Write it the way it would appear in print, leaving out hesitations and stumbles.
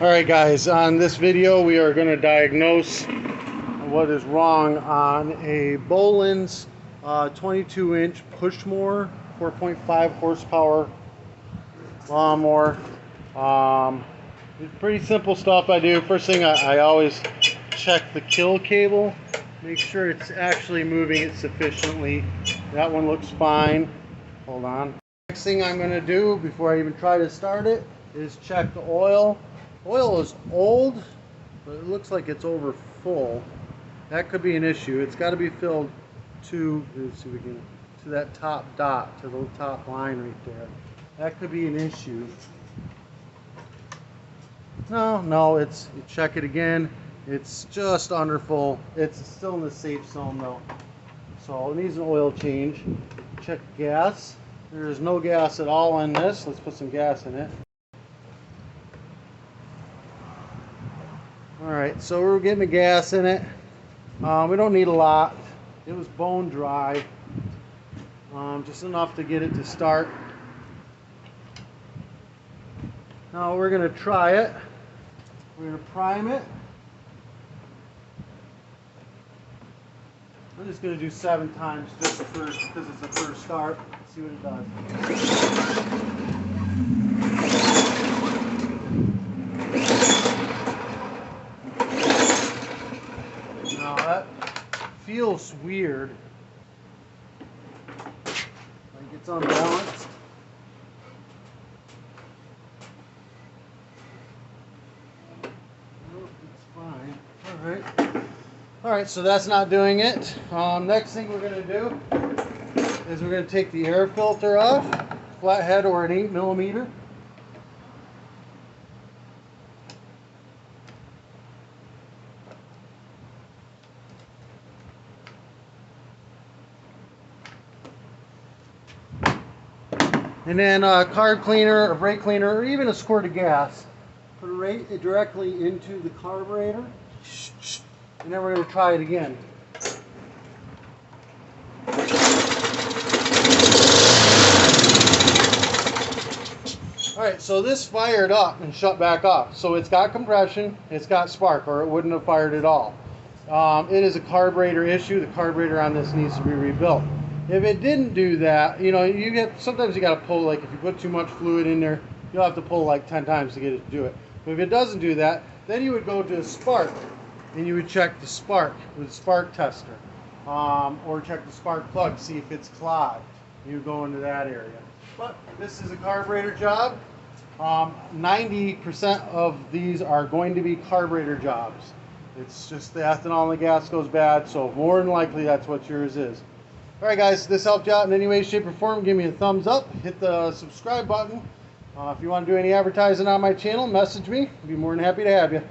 Alright guys, on this video we are going to diagnose what is wrong on a Bolens 22-inch push mower, 4.5 horsepower lawnmower. Pretty simple stuff I do. First thing, I always check the kill cable, make sure it's actually moving it sufficiently. That one looks fine. Hold on. Next thing I'm going to do before I even try to start it is check the oil. Oil is old, but it looks like it's over full. That could be an issue. It's got to be filled to, let's see if we can, to that top dot, to the top line right there. That could be an issue. No, you check it again. It's just under full. It's still in the safe zone though. So it needs an oil change. Check gas. There's no gas at all in this. Let's put some gas in it. Alright, so we're getting the gas in it. We don't need a lot. It was bone dry. Just enough to get it to start. Now we're going to try it. We're going to prime it. I'm just going to do 7 times just first because it's the first start. Let's see what it does. Now that feels weird. Like it's unbalanced. Alright, so that's not doing it. Next thing we're going to do is we're going to take the air filter off, flathead or an 8mm. And then a carb cleaner, a brake cleaner, or even a squirt of gas. Put it right directly into the carburetor. And then we're going to try it again. Alright, so this fired up and shut back off. So it's got compression, it's got spark, or it wouldn't have fired at all. It is a carburetor issue. The carburetor on this needs to be rebuilt. If it didn't do that, sometimes you got to pull, like if you put too much fluid in there, you'll have to pull like 10 times to get it to do it. But if it doesn't do that, then you would go to a spark. And you would check the spark with a spark tester, or check the spark plug, see if it's clogged. You would go into that area. But this is a carburetor job. 90% of these are going to be carburetor jobs. It's just the ethanol in the gas goes bad, so more than likely that's what yours is. Alright guys, if this helped you out in any way, shape, or form, give me a thumbs up. Hit the subscribe button. If you want to do any advertising on my channel, message me. I'd be more than happy to have you.